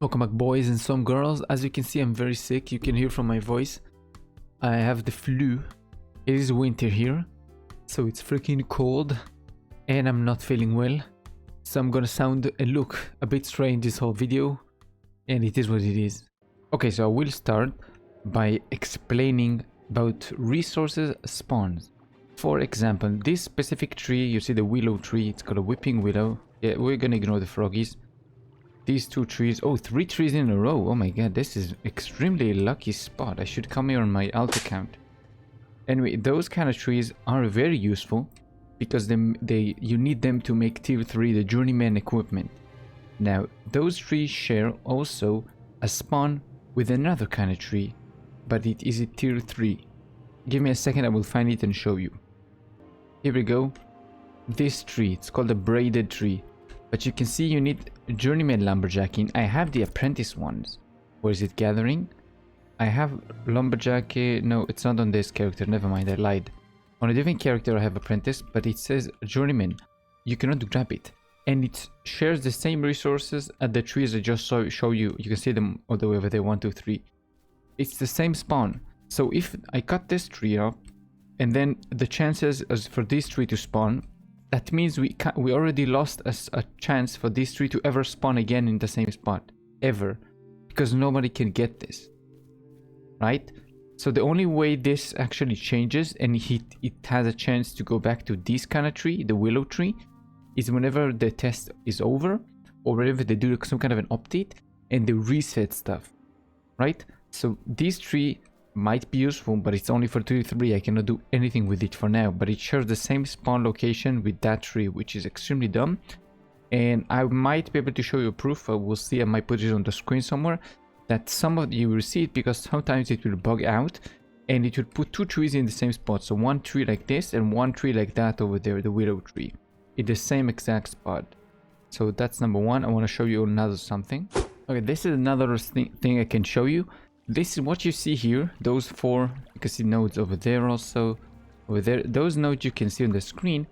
Welcome back, boys and some girls. As you can see, I'm very sick. You can hear from my voice. I have the flu. It is winter here, so it's freaking cold and I'm not feeling well. So I'm gonna sound and look a bit strange this whole video, and it is what it is. Okay, so I will start by explaining about resources spawns. For example, this specific tree, you see the willow tree, it's called a whipping willow. Yeah, we're gonna ignore the froggies. These two trees, oh, 3 trees in a row. Oh my god, this is extremely lucky spot. I should come here on my alt account. Anyway, those kind of trees are very useful because you need them to make tier 3 the journeyman equipment. Now, those trees share also a spawn with another kind of tree, but it is a tier 3. Give me a second, I will find it and show you. Here we go. This tree, it's called a braided tree. But you can see you need journeyman lumberjacking. I have the apprentice ones. Where is it gathering? I have lumberjack. No, it's not on this character. Never mind, I lied. On a different character I have apprentice, but it says journeyman. You cannot grab it. And it shares the same resources as the trees I just show you. You can see them all the way over there, 1, 2, 3. It's the same spawn. So if I cut this tree up, and then the chances for this tree to spawn, that means we already lost a chance for this tree to ever spawn again in the same spot. Ever. Because nobody can get this. Right? So the only way this actually changes and it has a chance to go back to this kind of tree, the willow tree, is whenever the test is over or whenever they do some kind of an update and they reset stuff. Right? So this tree might be useful, but it's only for tier 3. I cannot do anything with it for now, but it shares the same spawn location with that tree, which is extremely dumb. And I might be able to show you proof. We'll see. I might put it on the screen somewhere that some of you will see it, because sometimes it will bug out and it will put 2 trees in the same spot. So 1 tree like this and 1 tree like that over there, the willow tree, in the same exact spot. So that's number 1. I want to show you another something. Okay, this is another thing I can show you. This is what you see here. Those 4, you can see nodes over there also. Over there, those nodes you can see on the screen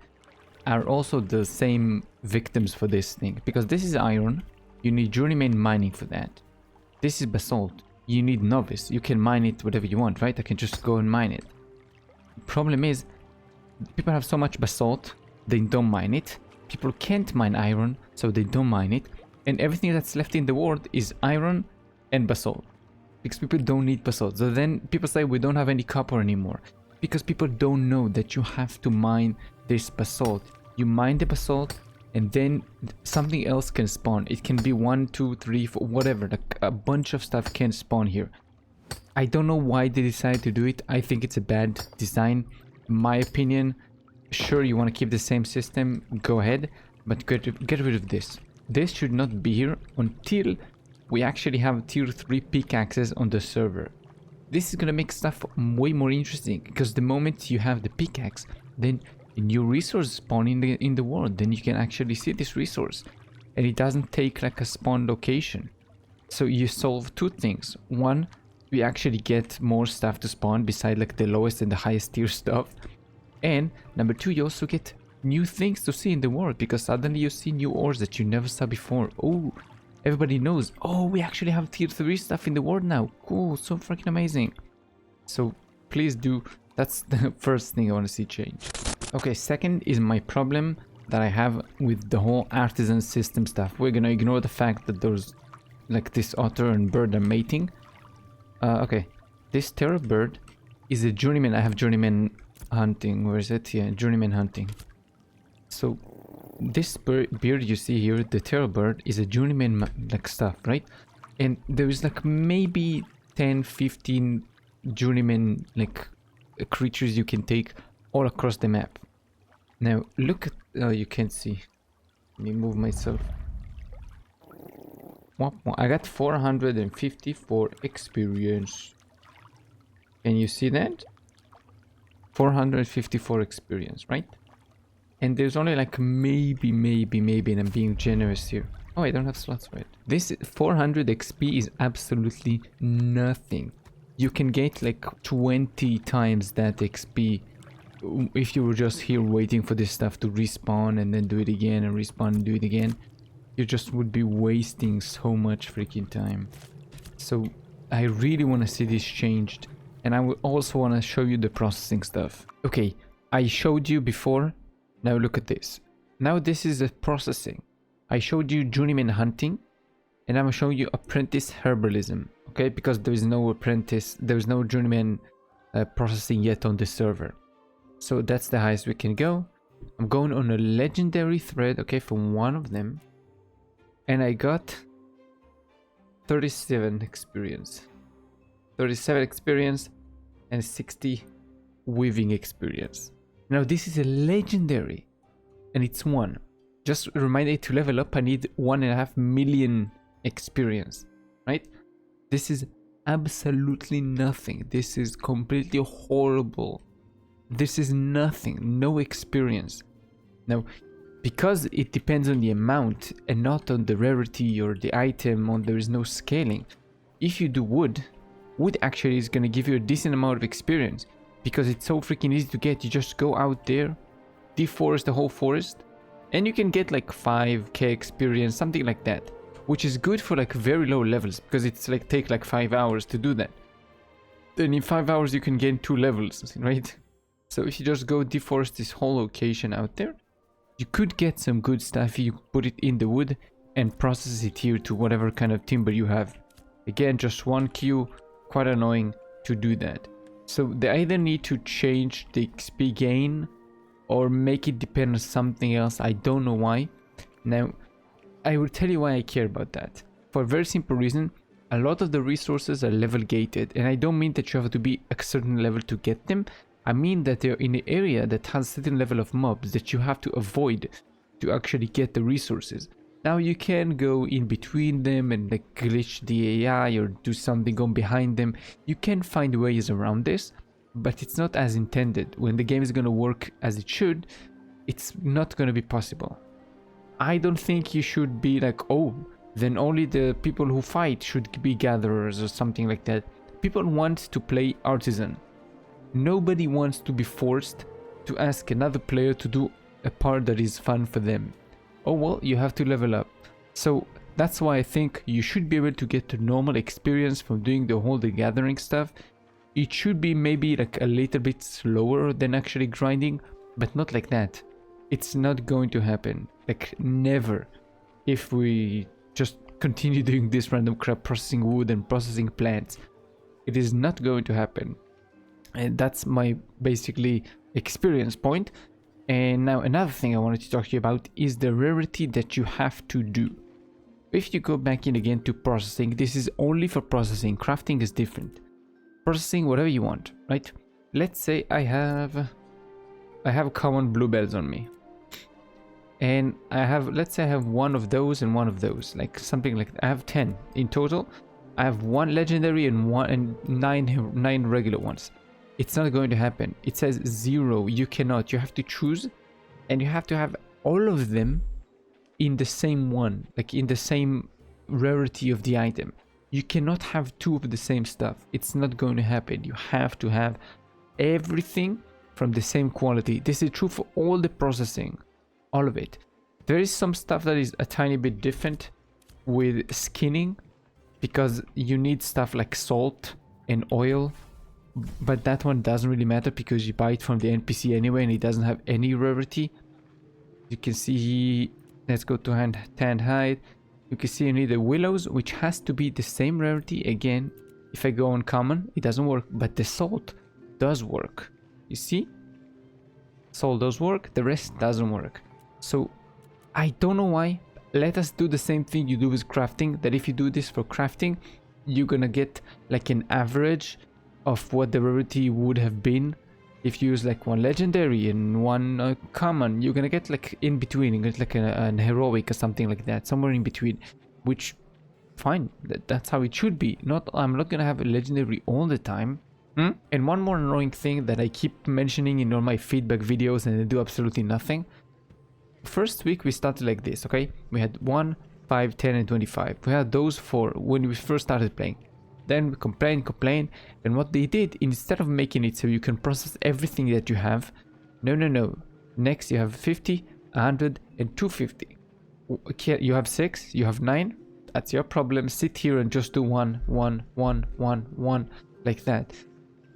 are also the same victims for this thing. Because this is iron, you need journeyman mining for that. This is basalt, you need novice. You can mine it whatever you want, right? I can just go and mine it. The problem is, people have so much basalt, they don't mine it. People can't mine iron, so they don't mine it. And everything that's left in the world is iron and basalt. Because people don't need basalt. So then people say we don't have any copper anymore. Because people don't know that you have to mine this basalt. You mine the basalt and then something else can spawn. It can be 1, 2, 3, 4, whatever. Like a bunch of stuff can spawn here. I don't know why they decided to do it. I think it's a bad design. In my opinion, sure, you want to keep the same system, go ahead. But get rid of this. This should not be here until we actually have tier 3 pickaxes on the server. This is gonna make stuff way more interesting, because the moment you have the pickaxe, then a new resource spawn in the world. Then you can actually see this resource, and it doesn't take like a spawn location. So you solve 2 things. 1, we actually get more stuff to spawn beside like the lowest and the highest tier stuff. And number 2, you also get new things to see in the world, because suddenly you see new ores that you never saw before. Oh, everybody knows, oh, we actually have tier 3 stuff in the world now. Cool, so freaking amazing. So please do. That's the first thing I want to see change. Okay, second is my problem that I have with the whole artisan system stuff. We're gonna ignore the fact that there's like this otter and bird are mating. Okay, this terror bird is a journeyman. I have journeyman hunting. Where is it? Yeah, journeyman hunting. So this bird you see here, the terror bird, is a journeyman like stuff, right? And there is like maybe 10, 15 journeyman like creatures you can take all across the map. Now look at, you can't see. Let me move myself. I got 454 experience. Can you see that? 454 experience, right? And there's only like maybe, and I'm being generous here. Oh, I don't have slots for it. This 400 XP is absolutely nothing. You can get like 20 times that XP if you were just here waiting for this stuff to respawn and then do it again and respawn and do it again. you just would be wasting so much freaking time. So I really want to see this changed, and I will also want to show you the processing stuff. Okay, I showed you before. Now look at this. Now this is the processing. I showed you journeyman hunting, and I'm showing you apprentice herbalism. Okay, because there is no apprentice, there is no journeyman processing yet on the server. So that's the highest we can go. I'm going on a legendary thread, okay, from one of them, and I got 37 experience. 37 experience and 60 weaving experience. Now this is a legendary, and it's one. Just a reminder, to level up I need 1.5 million experience, right? This is absolutely nothing. This is completely horrible. This is nothing, no experience. Now, because it depends on the amount and not on the rarity or the item, or there is no scaling. If you do wood actually is going to give you a decent amount of experience, because it's so freaking easy to get. You just go out there, deforest the whole forest, and you can get like 5k experience, something like that, which is good for like very low levels, because it's like take like 5 hours to do that. Then in 5 hours you can gain 2 levels, right? So if you just go deforest this whole location out there, you could get some good stuff. You put it in the wood and process it here to whatever kind of timber you have. Again, just one queue, quite annoying to do that. So they either need to change the XP gain or make it depend on something else. I don't know why. Now, I will tell you why I care about that. For a very simple reason, a lot of the resources are level gated, and I don't mean that you have to be a certain level to get them. I mean that they're in an area that has a certain level of mobs that you have to avoid to actually get the resources. Now you can go in between them and like glitch the AI or do something on behind them. You can find ways around this, but it's not as intended. When the game is going to work as it should, it's not going to be possible. I don't think you should be like, oh, then only the people who fight should be gatherers or something like that. People want to play artisan. Nobody wants to be forced to ask another player to do a part that is fun for them. Oh well, you have to level up. So that's why I think you should be able to get the normal experience from doing the gathering stuff. It should be maybe like a little bit slower than actually grinding, but not like that. It's not going to happen. Like never. If we just continue doing this random crap, processing wood and processing plants, it is not going to happen. And that's my basically experience point. And now another thing I wanted to talk to you about is the rarity that you have to do. If you go back in again to processing, this is only for processing. Crafting is different. Processing whatever you want, right? Let's say I have common bluebells on me. And let's say I have one of those and one of those, like something like that. I have 10 in total. I have one legendary and nine regular ones. It's not going to happen. It says 0. You cannot. You have to choose, and you have to have all of them in the same one, like in the same rarity of the item. You cannot have 2 of the same stuff. It's not going to happen. You have to have everything from the same quality. This is true for all the processing, all of it. There is some stuff that is a tiny bit different with skinning, because you need stuff like salt and oil. But that one doesn't really matter because you buy it from the NPC anyway, and it doesn't have any rarity. You can see, let's go to tanned hide. You can see you need the willows, which has to be the same rarity. Again, if I go on common, it doesn't work, but the salt does work. You see? Salt does work, the rest doesn't work. So I don't know why. Let us do the same thing you do with crafting, that if you do this for crafting, you're gonna get like an average of what the rarity would have been. If you use like one legendary and one common, you're gonna get like in between. You get like an heroic or something like that, somewhere in between, which fine, that's how it should be. I'm not gonna have a legendary all the time. And one more annoying thing that I keep mentioning in all my feedback videos and I do absolutely nothing. First week we started like this, okay? We had 1, 5, 10 and 25. We had those 4 when we first started playing. Then we complain, and what they did, instead of making it so you can process everything that you have, no. Next you have 50, 100 and 250. Okay, you have 6, you have 9. That's your problem. Sit here and just do 1, 1, 1, 1, 1, like that.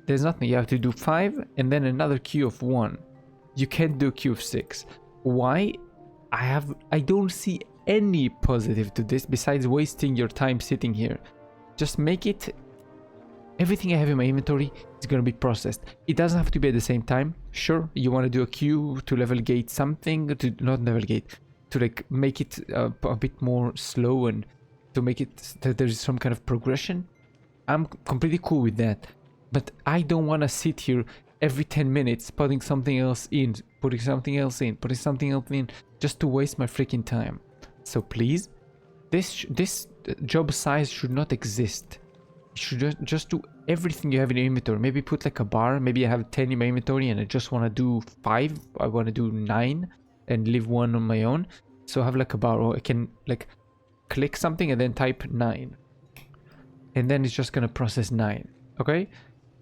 There's nothing. You have to do 5 and then another queue of 1. You can't do a queue of 6. Why? I don't see any positive to this besides wasting your time sitting here. Just make it. Everything I have in my inventory is going to be processed. It doesn't have to be at the same time. Sure, you want to do a queue to level gate something, to not level gate, to like make it a bit more slow and to make it that there's some kind of progression. I'm completely cool with that. But I don't want to sit here every 10 minutes putting something else in, putting something else in, putting something else in, just to waste my freaking time. So please, this job size should not exist. You should just do everything you have in your inventory. Maybe put like a bar. Maybe I have 10 in my inventory and I just want to do 5. I want to do 9 and leave 1 on my own. So I have like a bar, or I can like click something and then type 9. And then it's just going to process 9. Okay?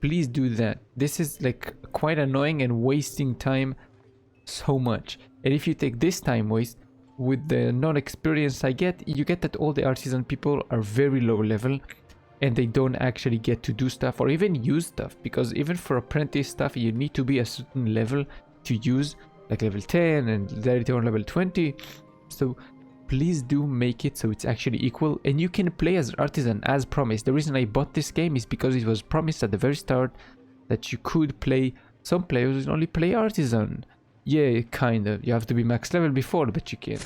Please do that. This is like quite annoying and wasting time so much. And if you take this time waste with the non-experience I get, you get that all the artisan people are very low level and they don't actually get to do stuff or even use stuff, because even for apprentice stuff you need to be a certain level to use, like level 10 and later on level 20. So please do make it so it's actually equal and you can play as artisan as promised. The reason I bought this game is because it was promised at the very start that you could play. Some players only play artisan. Yeah, kind of. You have to be max level before, but you can.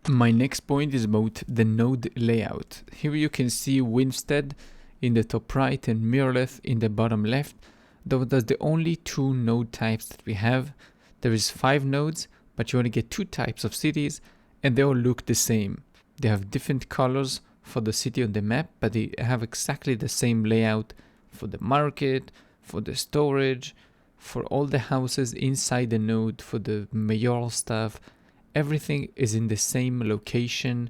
My next point is about the node layout. Here you can see Winstead in the top right and Mirrorleth in the bottom left. Though that's the only 2 node types that we have. There is 5 nodes, but you only get 2 types of cities, and they all look the same. They have different colors for the city on the map, but they have exactly the same layout for the market, for the storage, for all the houses inside the node, for the mayoral stuff. Everything is in the same location.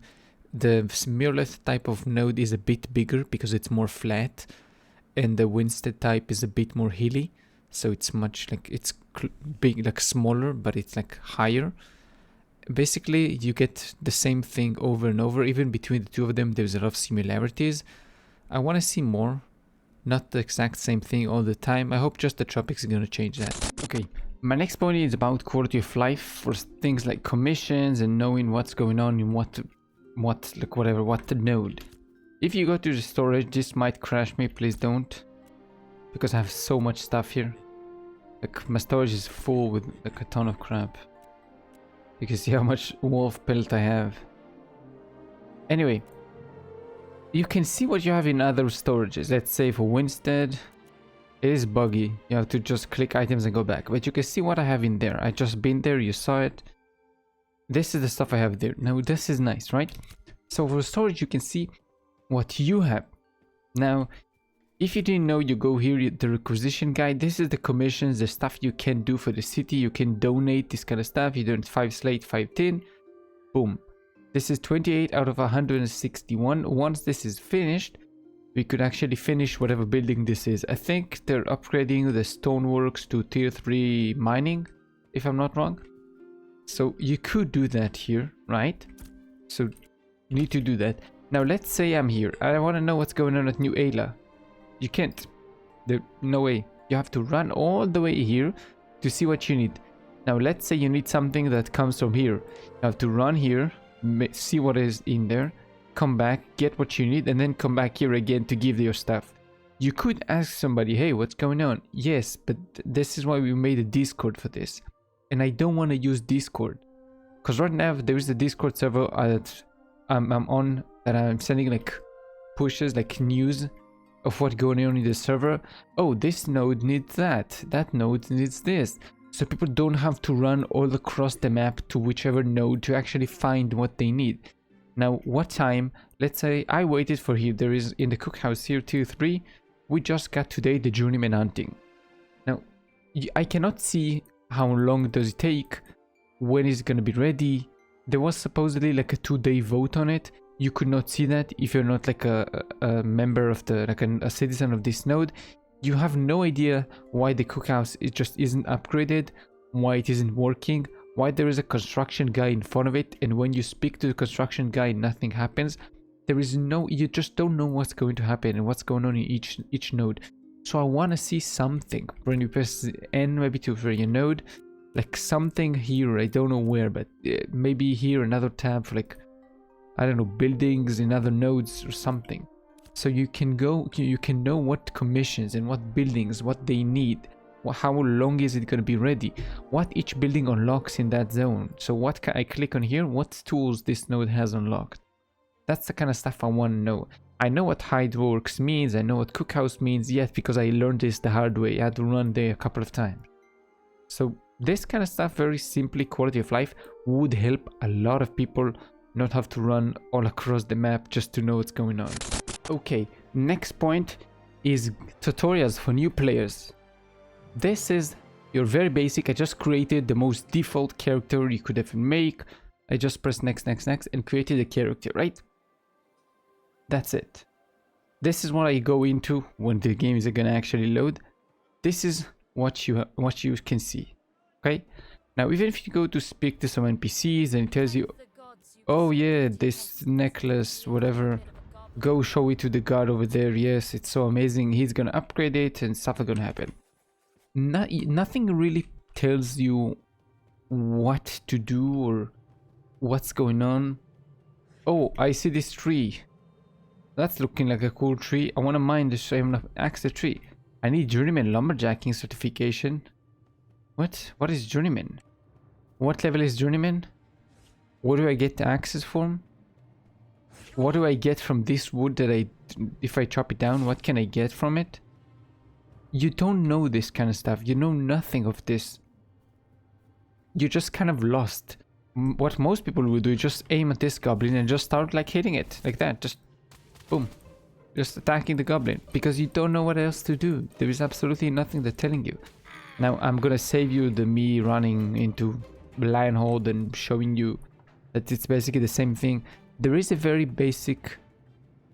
The Mirrorleth type of node is a bit bigger because it's more flat, and the Winstead type is a bit more hilly, so it's much like it's big, like smaller, but it's like higher. Basically, you get the same thing over and over. Even between the 2 of them, there's a lot of similarities. I want to see more, not the exact same thing all the time. I hope just the tropics are going to change that. Okay, my next point is about quality of life for things like commissions and knowing what's going on in what the node. If you go to the storage, this might crash me. Please don't, because I have so much stuff here. Like my storage is full with like a ton of crap. You can see how much wolf pelt I have. Anyway, you can see what you have in other storages. Let's say for Winstead, it is buggy. You have to just click items and go back. But you can see what I have in there. I just been there, you saw it. This is the stuff I have there. Now this is nice, right? So for storage, you can see what you have. Now, if you didn't know, you go here, the requisition guide. This is the commissions, the stuff you can do for the city. You can donate this kind of stuff. You donate 5 slate, 5 tin. Boom. This is 28 out of 161. Once this is finished, we could actually finish whatever building this is. I think they're upgrading the stoneworks to tier 3 mining, if I'm not wrong. So you could do that here, right? So you need to do that. Now let's say I'm here. I want to know what's going on at New Ayla. You can't. There's no way. You have to run all the way here to see what you need. Now let's say you need something that comes from here. You have to run here, see what is in there, come back, get what you need, and then come back here again to give your stuff. You could ask somebody, hey, what's going on? Yes, but this is why we made a Discord for this. And I don't want to use Discord. Because right now there is a Discord server that I'm on, that I'm sending like pushes, like news of what's going on in the server. Oh, this node needs that. That node needs this. So people don't have to run all across the map to whichever node to actually find what they need. Now, what time? Let's say I waited for here. There is in the cookhouse here, tier 3. We just got today the journeyman hunting. Now, I cannot see how long does it take, when is it going to be ready. There was supposedly like a 2-day vote on it. You could not see that if you're not like a member of the, like a citizen of this node. You have no idea why the cookhouse just isn't upgraded, why it isn't working, why there is a construction guy in front of it, and when you speak to the construction guy, nothing happens. There is no, you just don't know what's going to happen and what's going on in each node. So I want to see something when you press N, maybe to for your node, like something here. I don't know where, but maybe here another tab for like, I don't know, buildings in other nodes or something. So you can go, you can know what commissions and what buildings, what they need, how long is it going to be ready, what each building unlocks in that zone. So what can I click on here? What tools this node has unlocked? That's the kind of stuff I want to know. I know what Hideworks means, I know what Cookhouse means, yes, because I learned this the hard way. I had to run there a couple of times. So this kind of stuff, very simply, quality of life, would help a lot of people not have to run all across the map just to know what's going on. Okay, next point is tutorials for new players. This is your very basic. I just created the most default character you could ever make. I just pressed next, next, next and created a character, right? That's it. This is what I go into when the game is gonna actually load. This is what you can see. Okay. Now, even if you go to speak to some NPCs and it tells you, oh yeah, this necklace, whatever, go show it to the god over there. Yes, it's so amazing. He's gonna upgrade it and stuff are gonna happen. Nothing really tells you what to do or what's going on. Oh, I see this tree. That's looking like a cool tree. I want to mine this. I'm gonna axe the tree. I need journeyman lumberjacking certification. What? What is journeyman? What level is journeyman? What do I get the axes from? What do I get from this wood that if I chop it down, what can I get from it? You don't know this kind of stuff. You know nothing of this. You're just kind of lost. What most people would do is just aim at this goblin and just start like hitting it like that. Just boom. Just attacking the goblin because you don't know what else to do. There is absolutely nothing they're telling you. Now I'm gonna save you me running into Lionhold and showing you that it's basically the same thing. There is a very basic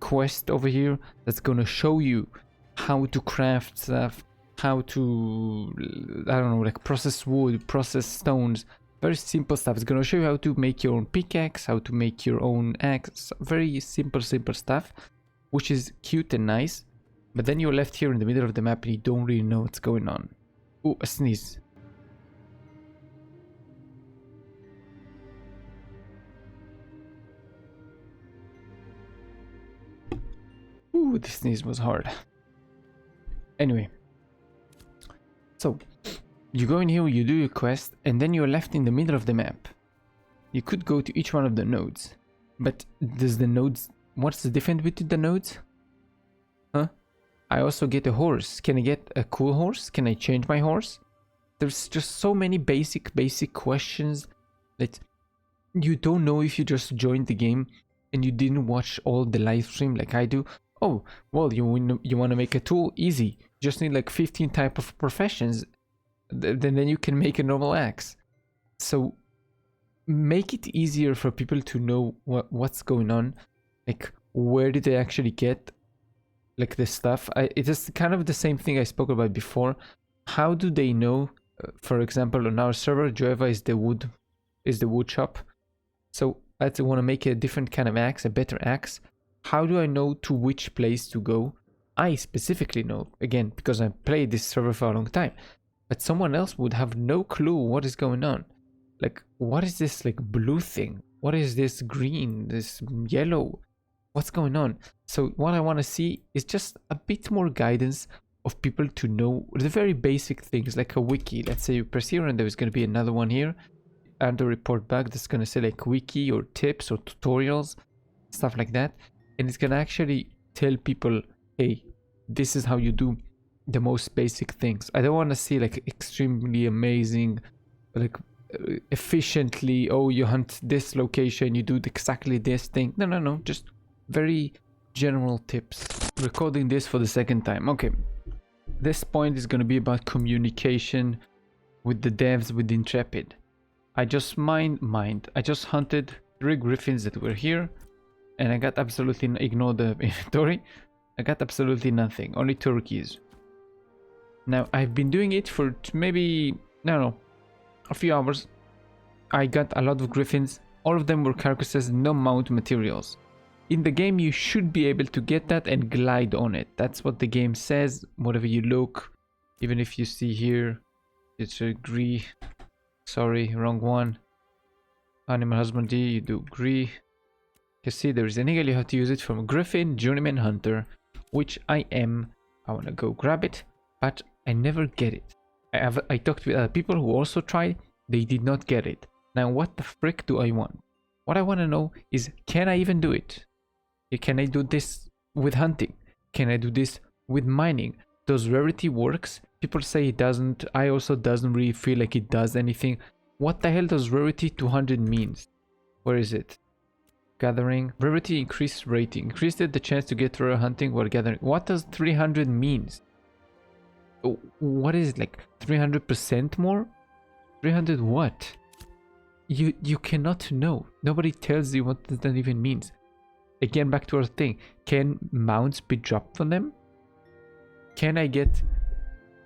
quest over here that's gonna show you how to craft stuff, how to, I don't know, like process wood, process stones, very simple stuff. It's gonna show you how to make your own pickaxe, how to make your own axe, very simple stuff, which is cute and nice. But then you're left here in the middle of the map and you don't really know what's going on. Ooh, a sneeze. Ooh, the sneeze was hard. Anyway, so you go in here, you do your quest, and then you're left in the middle of the map. You could go to each one of the nodes, but does the nodes, what's the difference between the nodes? Huh? I also get a horse. Can I get a cool horse? Can I change my horse? There's just so many basic questions that you don't know if you just joined the game and you didn't watch all the live stream like I do. Oh, well, you want to make a tool? Easy. Just need like 15 type of professions. Then you can make a normal axe. So make it easier for people to know what's going on. Like, where did they actually get like this stuff? It is kind of the same thing I spoke about before. How do they know? For example, on our server, Joeva is the wood shop. So I want to make a different kind of axe, a better axe. How do I know to which place to go? I specifically know, again, because I played this server for a long time. But someone else would have no clue what is going on. Like, what is this like blue thing? What is this green, this yellow? What's going on? So what I want to see is just a bit more guidance of people to know the very basic things, like a wiki. Let's say you press here and there's going to be another one here. And the report back that's going to say like wiki or tips or tutorials, stuff like that. And it's going to actually tell people, hey, this is how you do the most basic things. I don't want to see like extremely amazing, like efficiently, oh, you hunt this location, you do exactly this thing. No, just very general tips. Recording this for the second time. Okay, this point is going to be about communication with the devs with Intrepid. I just I just hunted 3 griffins that were here, and I got absolutely, ignore the inventory, I got absolutely nothing, only turkeys. Now I've been doing it for maybe, no, a few hours, I got a lot of griffins. All of them were carcasses, no mount materials. In the game, you should be able to get that and glide on it. That's what the game says. Whatever you look, even if you see here, it's agree. Sorry, wrong one. Animal husbandry, you do agree. You see, there is an eagle. You have to use it from Griffin, Journeyman Hunter, which I am. I want to go grab it, but I never get it. I talked with other people who also tried. They did not get it. Now, what the frick do I want? What I want to know is, can I even do it? Can I do this with hunting? Can I do this with mining? Does rarity works? People say it doesn't. I also doesn't really feel like it does anything. What the hell does rarity 200 means? Where is it? Gathering. Rarity increased rating. Increased the chance to get rare hunting while gathering. What does 300 means? What is it, like 300% more? 300 what? You cannot know. Nobody tells you what that even means. Again, back to our thing. Can mounts be dropped from them? Can I get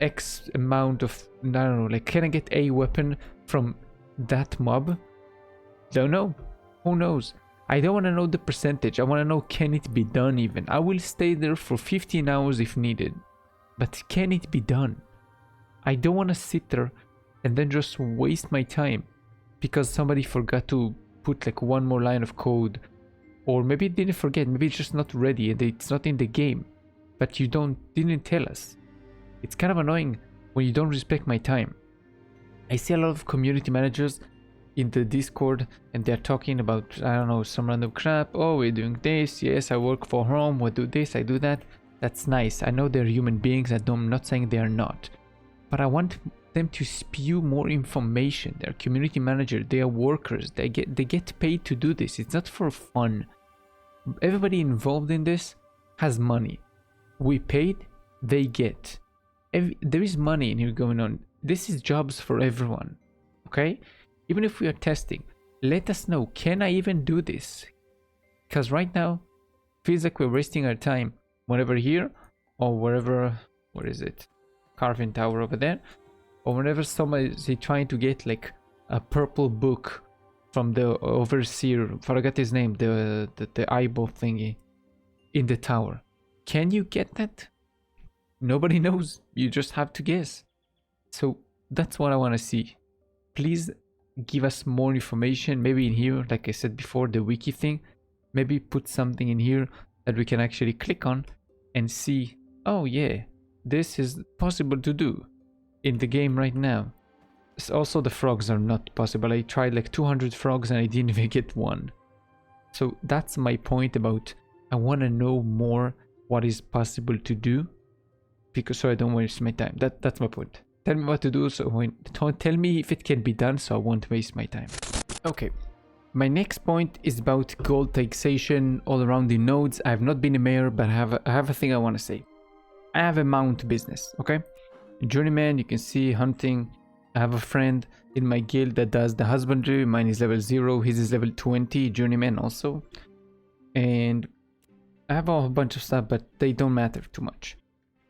X amount of, I don't know, like can I get a weapon from that mob? Don't know. Who knows? I don't want to know the percentage. I want to know, can it be done even? I will stay there for 15 hours if needed. But can it be done? I don't want to sit there and then just waste my time because somebody forgot to put like one more line of code. Or maybe it didn't forget, maybe it's just not ready and it's not in the game. But you didn't tell us. It's kind of annoying when you don't respect my time. I see a lot of community managers in the Discord and they're talking about, I don't know, some random crap. Oh, we're doing this. Yes, I work for home. We do this, I do that. That's nice. I know they're human beings. I'm not saying they are not. But I want them to spew more information. They're community manager. They are workers. They get paid to do this. It's not for fun. Everybody involved in this has money. We paid, they get. There is money in here going on. This is jobs for everyone. Okay? Even if we are testing, let us know. Can I even do this? Because right now, feels like we're wasting our time. Whenever here, or wherever, where is it? Carving Tower over there. Or whenever somebody is trying to get like a purple book from the overseer, forgot his name, the eyeball thingy in the tower. Can you get that? Nobody knows. You just have to guess. So that's what I want to see. Please give us more information. Maybe in here, like I said before, the wiki thing. Maybe put something in here that we can actually click on and see, oh yeah, this is possible to do in the game right now. Also, the frogs are not possible. I tried like 200 frogs and I didn't even get one. So that's my point about, I want to know more what is possible to do, because so I don't waste my time. That's my point. Tell me what to do, so tell me if it can be done, so I won't waste my time. Okay. My next point is about gold taxation all around the nodes. I have not been a mayor, but I have a thing I want to say. I have a mount business, okay? Journeyman, you can see hunting. I have a friend in my guild that does the husbandry. Mine is level 0, his is level 20, Journeyman also. And I have a whole bunch of stuff, but they don't matter too much.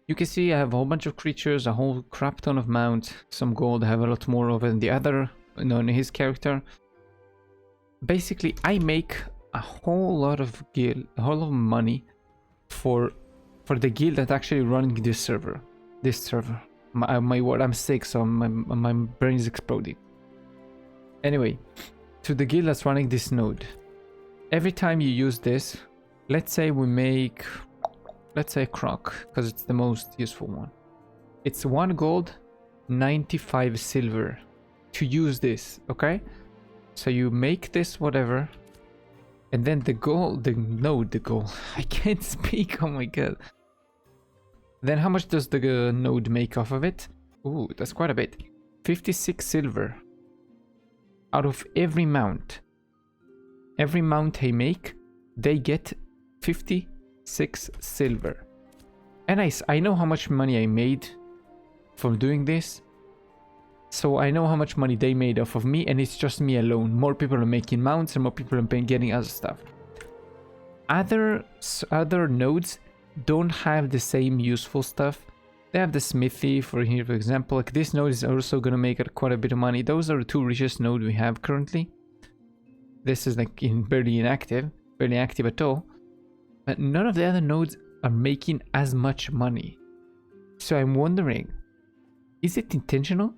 You can see I have a whole bunch of creatures, a whole crap ton of mounts, some gold. I have a lot more of it than the other, in his character. Basically, I make a whole lot of money for the guild that's actually running this server. My word, I'm sick, so my brain is exploding. Anyway, to the guild that's running this node. Every time you use this, let's say we make, let's say croc, because it's the most useful one. It's 1 gold, 95 silver to use this, okay? So you make this whatever, and then the goal, I can't speak, oh my god. Then how much does the node make off of it? Ooh, that's quite a bit. 56 silver. Out of every mount. Every mount I make, they get 56 silver. And I know how much money I made from doing this. So I know how much money they made off of me, and it's just me alone. More people are making mounts and more people are getting other stuff. Other nodes don't have the same useful stuff, They have the smithy for here, for example. Like this node is also gonna make quite a bit of money. Those are the two richest nodes we have currently. This is like barely inactive, barely active at all. But none of the other nodes are making as much money. So I'm wondering, is it intentional?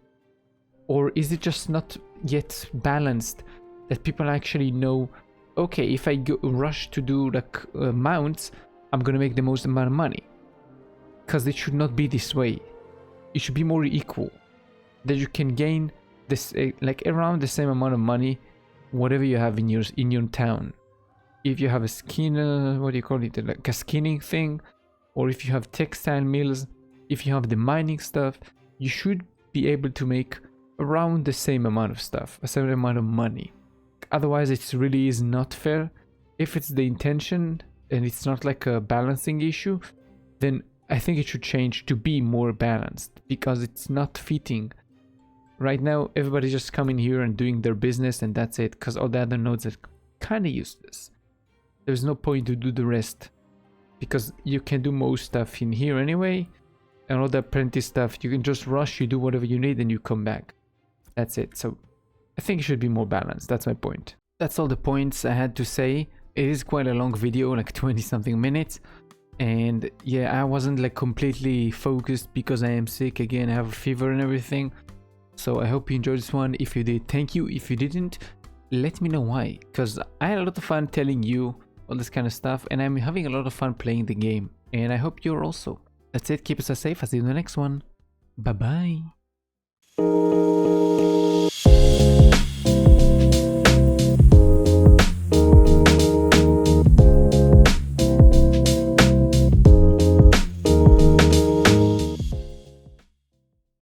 Or is it just not yet balanced that people actually know, okay, if I rush to do like mounts, I'm gonna make the most amount of money. Because it should not be this way. It should be more equal. That you can gain this like around the same amount of money, whatever you have in your town. If you have a skin, what do you call it, like a skinning thing, or if you have textile mills, if you have the mining stuff, you should be able to make around the same amount of stuff, a certain amount of money. Otherwise, it really is not fair. If it's the intention and it's not like a balancing issue, then I think it should change to be more balanced, because it's not fitting. Right now, everybody's just coming here and doing their business and that's it, because all the other nodes are kind of useless. There's no point to do the rest, because you can do most stuff in here anyway, and all the apprentice stuff, you can just rush, you do whatever you need, and you come back. That's it. So I think it should be more balanced. That's my point. That's all the points I had to say. It is quite a long video, like 20 something minutes. And yeah, I wasn't like completely focused because I am sick again. I have a fever and everything. So I hope you enjoyed this one. If you did, thank you. If you didn't, let me know why. Because I had a lot of fun telling you all this kind of stuff. And I'm having a lot of fun playing the game. And I hope you're also. That's it. Keep us safe. I'll see you in the next one. Bye-bye.